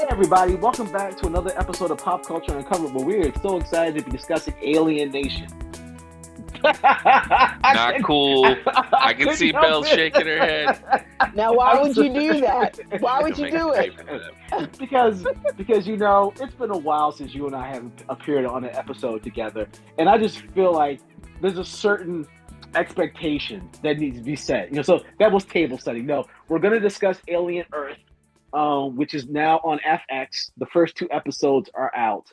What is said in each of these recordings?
Everybody, welcome back to another episode of Pop Culture Uncovered, where we're so excited to be discussing Alien Nation. Not cool. I can couldn't see help Belle it. shaking her head. Now, why I'm would so- you do that? Why would You'll you make us do pay it? for that. because it's been a while since you and I have appeared on an episode together, and I just feel like there's a certain expectation that needs to be set. So that was table setting. No, we're going to discuss Alien Earth, which is now on FX. The first two episodes are out,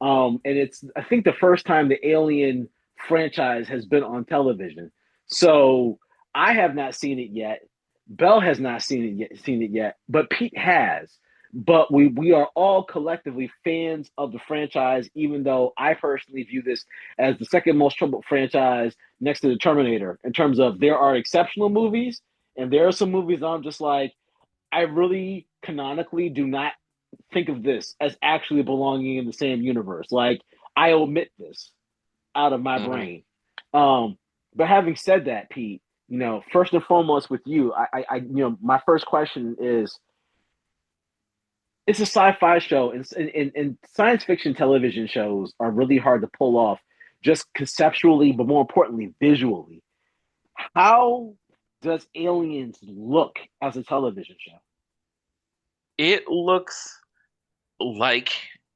and it's I think the first time the Alien franchise has been on television. So I have not seen it yet. Belle has not seen it yet, but Pete has. But we are all collectively fans of the franchise, even though I personally view this as the second most troubled franchise next to the Terminator in terms of there are exceptional movies and there are some movies I'm just like, I really canonically do not think of this as actually belonging in the same universe. Like I omit this out of my Mhm. brain. But having said that, Pete, first and foremost with you, my first question is: it's a sci-fi show, and science fiction television shows are really hard to pull off, just conceptually, but more importantly, visually. How does Aliens look as a television show? It looks like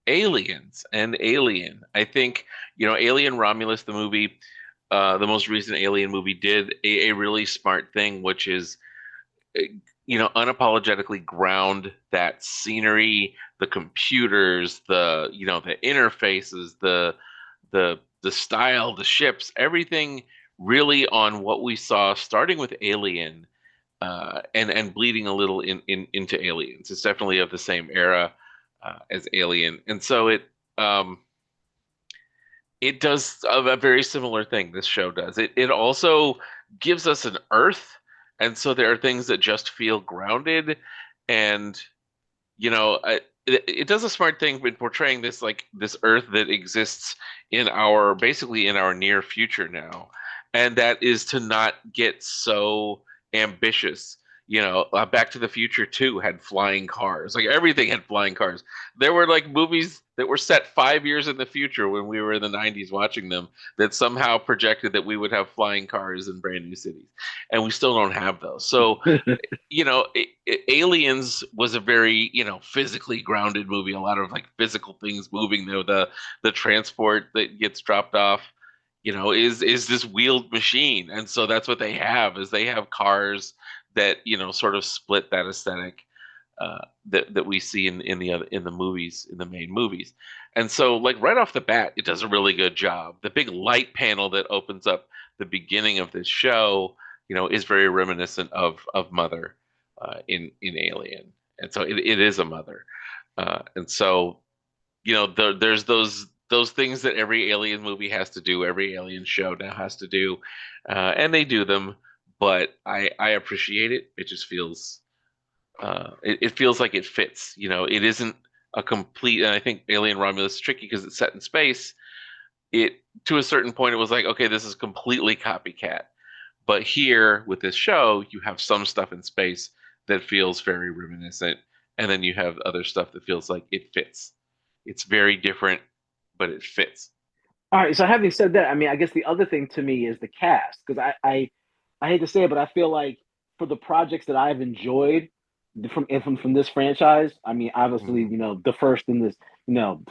Aliens and Alien. I think, Alien Romulus, the movie, the most recent Alien movie, did a really smart thing, which is, uh, unapologetically ground that scenery, the computers, the interfaces, the style, the ships, everything really on what we saw starting with Alien, and bleeding a little into Aliens. It's definitely of the same era as Alien, and so um, it does a very similar thing. This show does. It also gives us an Earth, and so there are things that just feel grounded, and it does a smart thing in portraying this, like this Earth that exists basically in our near future now, and that is to not get so ambitious. Back to the Future 2 had flying cars. Like everything had flying cars. There were like movies that were set 5 years in the future when we were in the 90s watching them that somehow projected that we would have flying cars in brand new cities, and we still don't have those. So Aliens was a very, physically grounded movie. A lot of like physical things moving. The transport that gets dropped off, is this wheeled machine, and so that's what they have. Is they have cars that sort of split that aesthetic that we see in the movies, in the main movies. And so, like right off the bat, it does a really good job. The big light panel that opens up the beginning of this show, is very reminiscent of Mother in Alien, and so it is a mother, and so there's those things that every Alien movie has to do, every Alien show now has to do, and they do them. But I appreciate it. It just feels it feels like it fits. It isn't a complete. And I think Alien Romulus is tricky because it's set in space. It To a certain point, it was like, okay, this is completely copycat. But here with this show, you have some stuff in space that feels very reminiscent, and then you have other stuff that feels like it fits. It's very different, but it fits. All right. So having said that, I mean, I guess the other thing to me is the cast because I hate to say it, but I feel like for the projects that I've enjoyed from this franchise, I mean, obviously, Mhm. the first in this,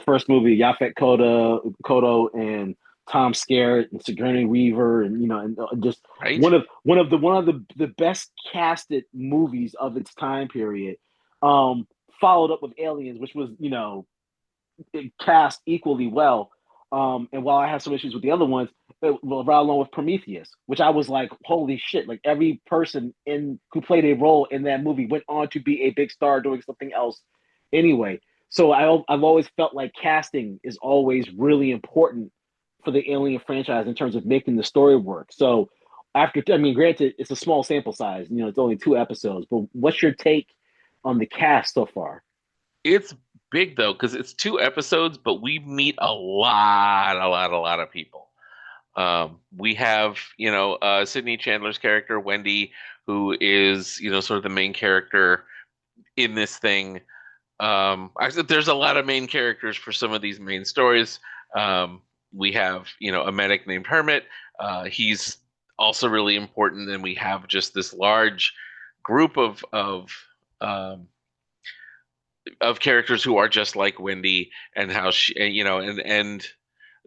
first movie, Yaphet Kodo and Tom Skerritt and Sigourney Weaver, and and just Right? one of the best casted movies of its time period. Followed up with Aliens, which was cast equally well. And while I have some issues with the other ones, right along with Prometheus, which I was like, holy shit! Like every person in who played a role in that movie went on to be a big star doing something else anyway. So I've always felt like casting is always really important for the Alien franchise in terms of making the story work. So I mean, granted, it's a small sample size. It's only two episodes. But what's your take on the cast so far? It's big though because it's 2 episodes, but we meet a lot of people. We have, Sydney Chandler's character Wendy, who is, sort of the main character in this thing. there's a lot of main characters for some of these main stories. We have, a medic named Hermit. He's also really important, and we have just this large group um, of characters who are just like Wendy, and how she, and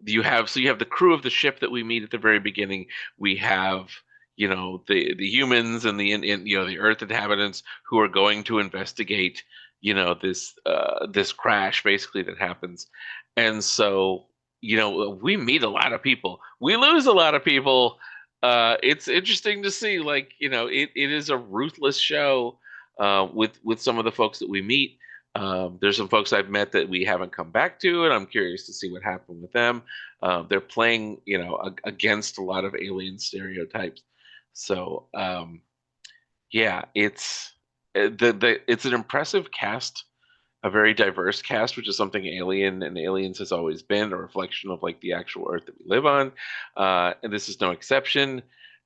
you have the crew of the ship that we meet at the very beginning. We have, the humans and the Earth inhabitants who are going to investigate, this crash basically that happens. And so, we meet a lot of people. We lose a lot of people. It's interesting to see, like, it is a ruthless show, with some of the folks that we meet. There's some folks I've met that we haven't come back to, and I'm curious to see what happened with them. They're playing, against a lot of alien stereotypes. So, yeah, it's an impressive cast, a very diverse cast, which is something Alien and Aliens has always been, a reflection of like the actual Earth that we live on, and this is no exception.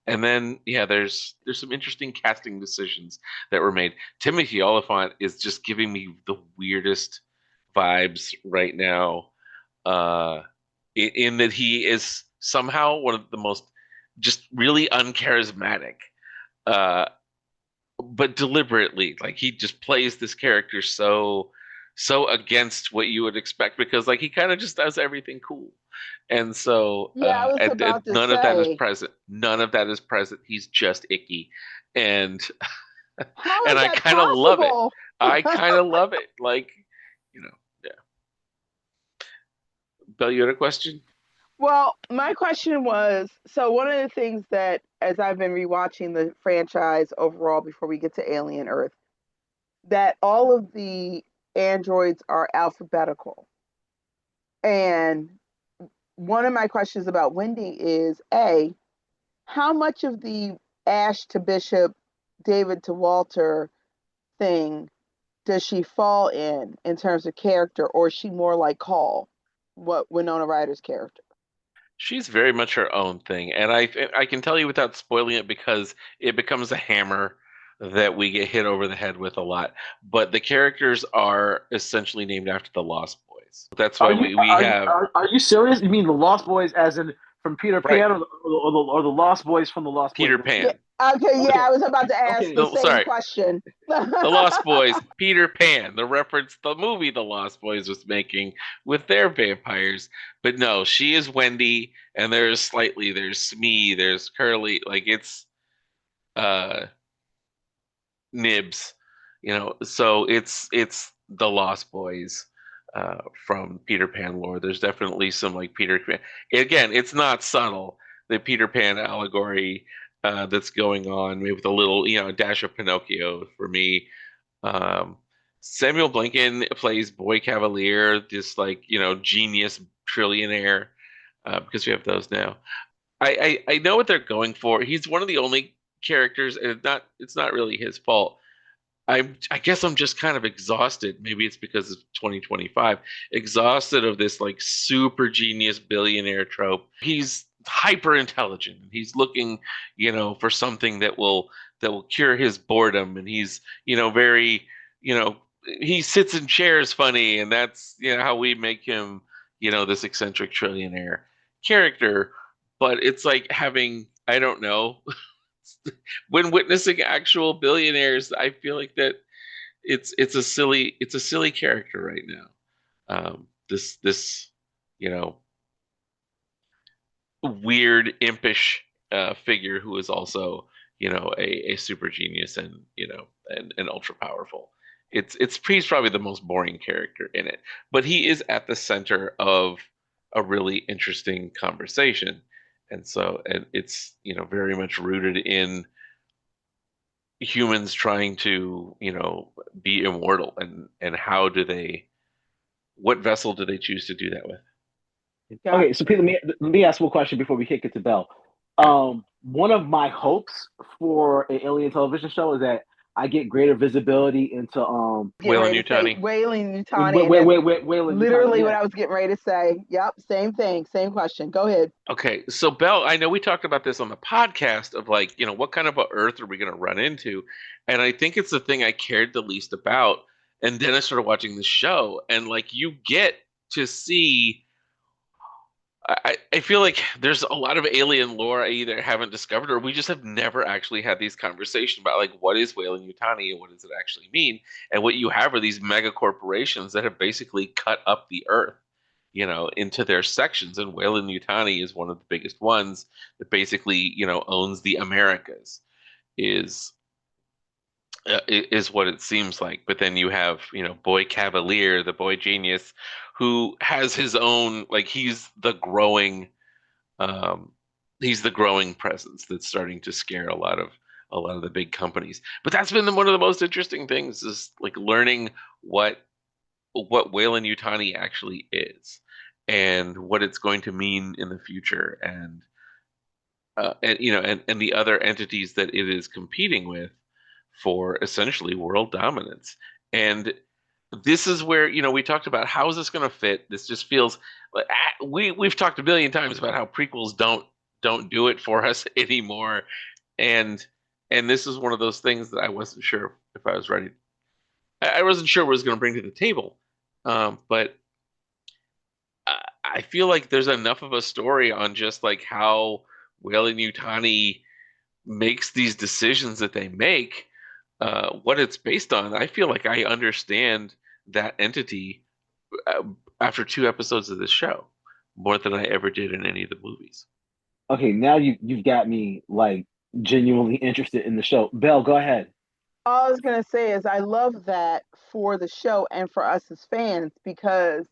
And then, yeah, there's some interesting casting decisions that were made. Timothy Oliphant is just giving me the weirdest vibes right now, in that he is somehow one of the most just really uncharismatic, uh, but deliberately. Like, he just plays this character so against what you would expect, because like he kind of just does everything cool. And so, Yeah, I was about to none of that is say, present. None of that is present. He's just icky, and how and is I that kind of love it. possible? I kind of love it. Like, yeah. Belle, you had a question? Well, my question was, so one of the things that, as I've been rewatching the franchise overall before we get to Alien Earth, that all of the androids are alphabetical. And one of my questions about Wendy is A, how much of the Ash to Bishop, David to Walter thing does she fall in terms of character, or is she more like Call, what Winona Ryder's character? She's very much her own thing, and I can tell you without spoiling it, because it becomes a hammer that we get hit over the head with a lot. But the characters are essentially named after the Lost Boys. That's Are why you we have, are you serious? You mean the Lost Boys, as in from Peter right, Pan, or the Lost Boys from the Lost Boys Peter movie? Yeah. Pan. Okay, yeah, Okay, I was about to ask okay. the No, same sorry, question. the Lost Boys, Peter Pan, the reference the movie the Lost Boys was making with their vampires. But no, she is Wendy, and there's Smee, there's Curly, like it's uh Nibs, so it's the Lost Boys, from Peter Pan lore. There's definitely some like Peter Pan. Again, it's not subtle, the Peter Pan allegory, that's going on, maybe with a little, dash of Pinocchio for me. Um, Samuel Blinken plays Boy Cavalier, this like, genius trillionaire, because we have those now. I know what they're going for. He's one of the only characters, and it's not really his fault. I guess I'm just kind of exhausted. Maybe it's because it's 2025. Exhausted of this like super genius billionaire trope. He's hyper intelligent. He's looking, for something that will cure his boredom, and he's, very, you know, he sits in chairs funny, and that's, how we make him, this eccentric trillionaire character. But it's like having, I don't know, when witnessing actual billionaires, I feel like that it's a silly character right now. This you know weird impish, figure who is also, a super genius, and and ultra powerful. He's probably the most boring character in it, but he is at the center of a really interesting conversation. And it's, very much rooted in humans trying to, be immortal, and what vessel do they choose to do that with? Got Okay, so Pete, let me ask one question before we kick it to Bell. Okay. One of my hopes for an alien television show is that I get greater visibility into getting Whalen ready to say Utani. Wayland Utani, wait and wait that's wait wait Waylon Yutani, literally what yeah. I was getting ready to say. Yep, same thing, same question. Go ahead. Okay, so Belle, I know we talked about this on the podcast of like, what kind of a Earth are we going to run into? And I think it's the thing I cared the least about. And then I started watching the show, and like you get to see. I feel like there's a lot of alien lore I either haven't discovered or we just have never actually had these conversations about like what is Weyland Yutani and what does it actually mean? And what you have are these mega corporations that have basically cut up the earth, into their sections. And Weyland Yutani is one of the biggest ones that basically, owns the Americas, is is what it seems like. But then you have, Boy Cavalier, the boy genius, who has his own, like um, he's the growing presence that's starting to scare a lot of the big companies. But that's been one of the most interesting things, is like learning what Weyland Yutani actually is and what it's going to mean in the future, and the other entities that it is competing with for essentially world dominance. And this is where, we talked about how is this going to fit. This just feels like we've talked a billion times about how prequels don't do it for us anymore. And this is one of those things that I wasn't sure if I was ready. I wasn't sure what I was going to bring to the table. But I feel like there's enough of a story on just like how Weyland Yutani makes these decisions that they make, what it's based on. I feel like I understand that entity uh, after 2 episodes of this show more than I ever did in any of the movies. Okay, now you've got me like genuinely interested in the show. Belle, go ahead. All I was gonna say is I love that for the show and for us as fans, because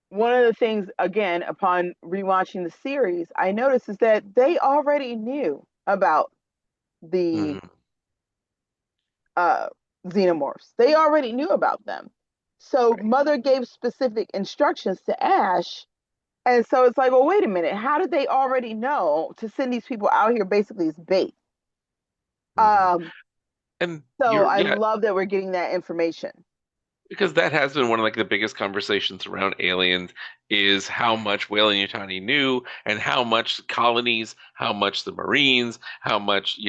one of the things, again, upon rewatching the series, I noticed is that they already knew about the Mhm. uh, xenomorphs. They already knew about them. So Right. Mother gave specific instructions to Ash. And so it's like, well, wait a minute. How did they already know to send these people out here basically as bait? Mhm. Um, And so you're, I yeah, love that we're getting that information. because that has been one of like the biggest conversations around aliens, is how much Weyland Yutani knew and how much colonies, how much the Marines, how much,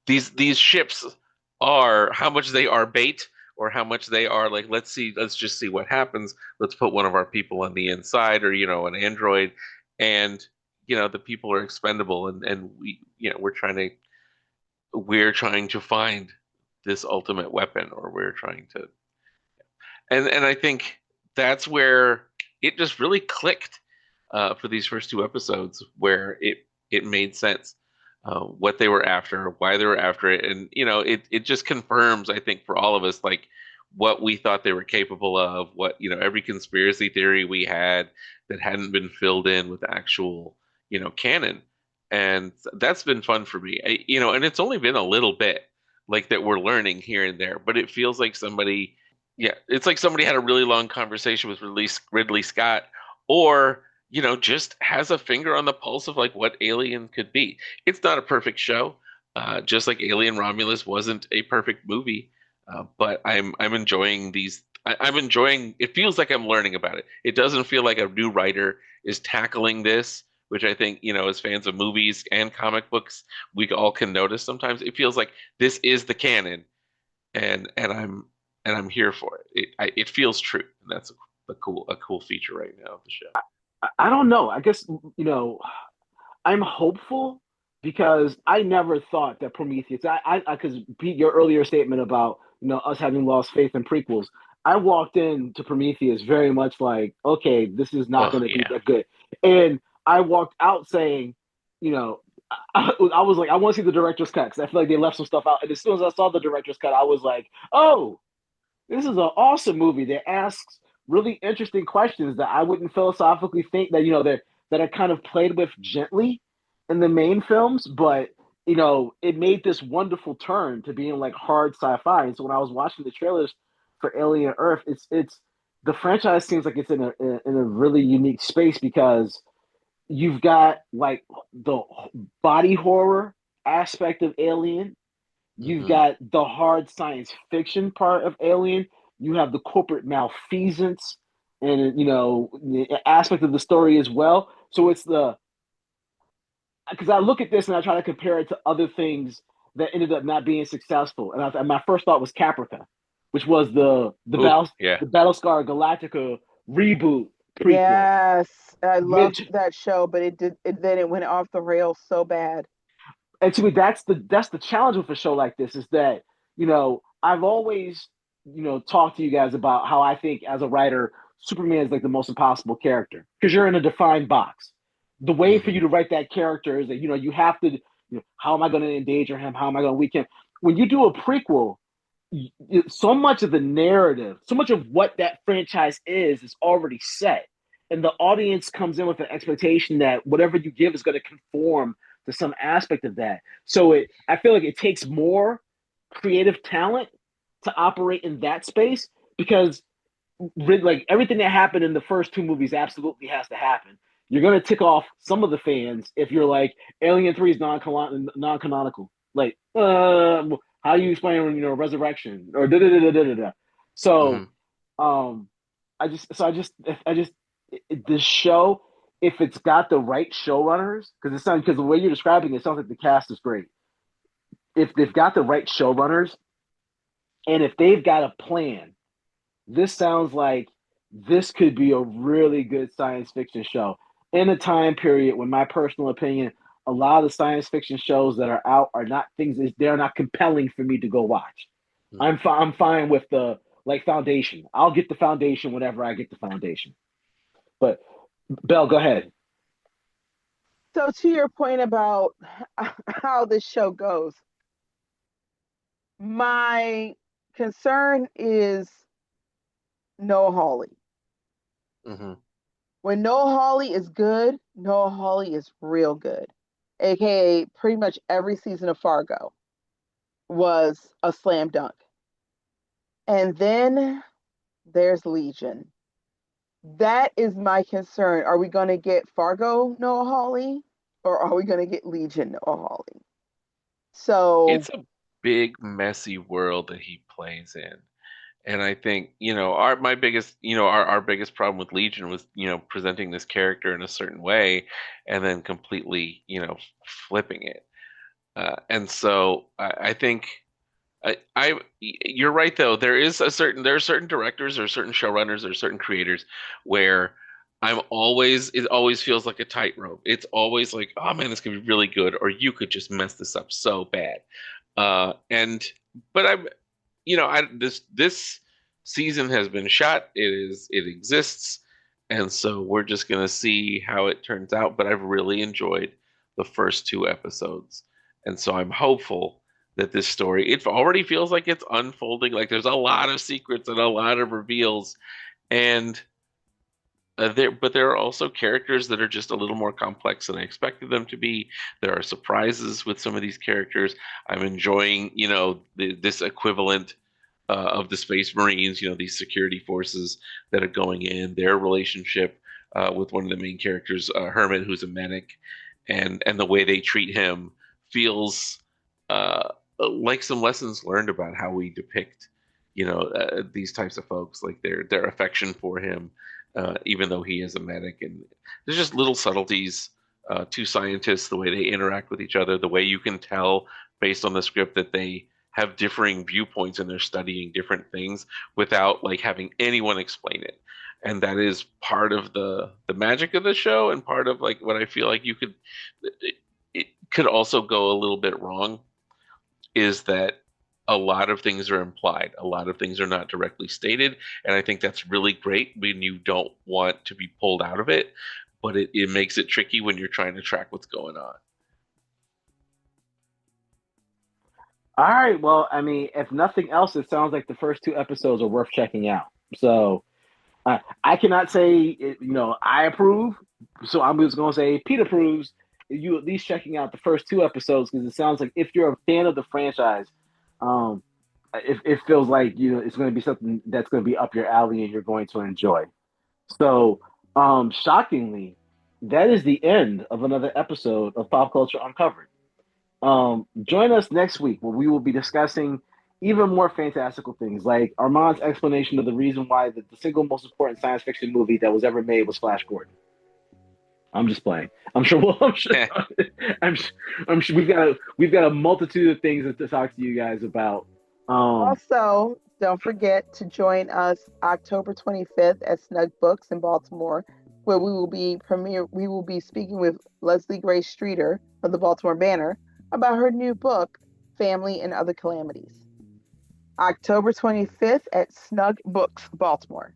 these ships are, how much they are bait, or how much they are like, let's just see what happens. Let's put one of our people on the inside, or an android, and the people are expendable, and we're trying to find this ultimate weapon, or we're trying to, and I think that's where it just really clicked, for these first 2 episodes, where it made sense, what they were after, why they were after it, and it just confirms, I think, for all of us, like what we thought they were capable of, what every conspiracy theory we had that hadn't been filled in with actual canon. And that's been fun for me. And it's only been a little bit like that we're learning here and there, but it feels like somebody, yeah, it's like somebody had a really long conversation with Ridley Scott, or just has a finger on the pulse of like what Alien could be. It's not a perfect show, just like Alien Romulus wasn't a perfect movie, but I'm enjoying these. I'm enjoying. It feels like I'm learning about it. It doesn't feel like a new writer is tackling this, which I think, as fans of movies and comic books, we all can notice sometimes. It feels like this is the canon, and I'm here for it. It feels true, and that's a cool feature right now of the show. I don't know. I guess I'm hopeful because I never thought that Prometheus. Because Pete, your earlier statement about us having lost faith in prequels, I walked into Prometheus very much like, okay, this is not Oh going to be yeah. that good, and I walked out saying, you know, I was like, I want to see the director's cut because I feel like they left some stuff out, and as soon as I saw the director's cut, I was like, oh, this is an awesome movie that asks really interesting questions that I wouldn't philosophically think that that are kind of played with gently in the main films, but it made this wonderful turn to being like hard sci-fi. And so when I was watching the trailers for Alien Earth, it's the franchise seems like it's in a really unique space because you've got like the body horror aspect of Alien. You've Hmm. got the hard science fiction part of Alien. You have the corporate malfeasance and the aspect of the story as well. So it's the because I look at this and I try to compare it to other things that ended up not being successful. And my first thought was Caprica. which was Ooh, yeah. the Battlestar Galactica reboot prequel. Yes, I loved Which, that show, but then it went off the rails so bad. and to me, that's the challenge with a show like this is that I've always talked to you guys about how I think as a writer, Superman is like the most impossible character because you're in a defined box. The way for Hmm. you to write that character is that you have to. How am I going to endanger him? How am I going to weaken him? When you do a prequel, so much of the narrative, so much of what that franchise is already set, and the audience comes in with an expectation that whatever you give is going to conform to some aspect of that. So I feel like it takes more creative talent to operate in that space because like everything that happened in the first two movies absolutely has to happen. You're gonna tick off some of the fans if you're like Alien 3 is non-canonical. Like, how do you explain resurrection or da da da da da da? So, Hmm. um, I just this show, if it's got the right showrunners, because the way you're describing it sounds like the cast is great. If they've got the right showrunners and if they've got a plan, this sounds like this could be a really good science fiction show in a time period when, my personal opinion, a lot of the science fiction shows that are out are not things, they're not compelling for me to go watch. Hmm. I'm fine with the like Foundation. I'll get the Foundation whenever I get the Foundation. But Belle, go ahead. So to your point about how this show goes, my concern is Noah Hawley. Hmm. When Noah Hawley is good, Noah Hawley is real good. AKA pretty much every season of Fargo was a slam dunk. And then there's Legion. That is my concern. Are we going to get Fargo Noah Hawley or are we going to get Legion Noah Hawley? So, It's a big, messy world that he plays in. And I think, our biggest problem with Legion was, presenting this character in a certain way and then completely, flipping it. And so I think you're right though. There are certain directors or certain showrunners or certain creators where it always feels like a tightrope. It's always like, oh man, this could be really good, or you could just mess this up so bad. And but I'm this season has been shot. It exists, and so we're just gonna see how it turns out. But I've really enjoyed the first two episodes, and so I'm hopeful that this story it already feels like it's unfolding. Like there's a lot of secrets and a lot of reveals, and there are also characters that are just a little more complex than I expected them to be. There are surprises with some of these characters. I'm enjoying, this equivalent of the Space Marines, these security forces that are going in, their relationship with one of the main characters, Herman, who's a medic, and the way they treat him feels like some lessons learned about how we depict, these types of folks, like their affection for him, even though he is a medic. And there's just little subtleties to scientists, the way they interact with each other, the way you can tell based on the script that they have differing viewpoints and they're studying different things without like having anyone explain it. And that is part of the magic of the show and part of like what I feel like it could also go a little bit wrong is that a lot of things are implied. A lot of things are not directly stated. And I think that's really great when you don't want to be pulled out of it, but it makes it tricky when you're trying to track what's going on. All right. Well, I mean, if nothing else, it sounds like the first two episodes are worth checking out. So I cannot say, I approve. So I'm just going to say Pete approves. You at least checking out the first two episodes because it sounds like if you're a fan of the franchise, um, it feels like it's going to be something that's going to be up your alley and you're going to enjoy. So, shockingly, that is the end of another episode of Pop Culture Uncovered. Join us next week where we will be discussing even more fantastical things, like Armand's explanation of the reason why the single most important science fiction movie that was ever made was Flash Gordon. I'm just playing. I'm sure. Well, I'm sure. I'm, I'm sure we've got a multitude of things to talk to you guys about. Um, also, Don't forget to join us October 25th at Snug Books in Baltimore, where we will be speaking with Leslie Grace Streeter of the Baltimore Banner about her new book, Family and Other Calamities. October 25th at Snug Books, Baltimore.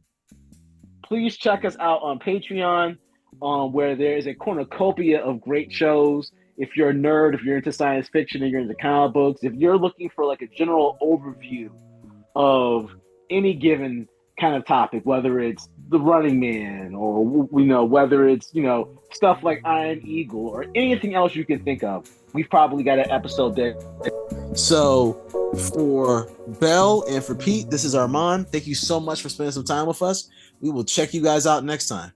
Please check us out on Patreon, where there is a cornucopia of great shows. If you're a nerd, if you're into science fiction, and you're into comic books, if you're looking for like a general overview of any given kind of topic, whether it's the Running Man or whether it's stuff like Iron Eagle or anything else you can think of, we've probably got an episode there. So for Belle and for Pete, this is Armand. Thank you so much for spending some time with us. We will check you guys out next time.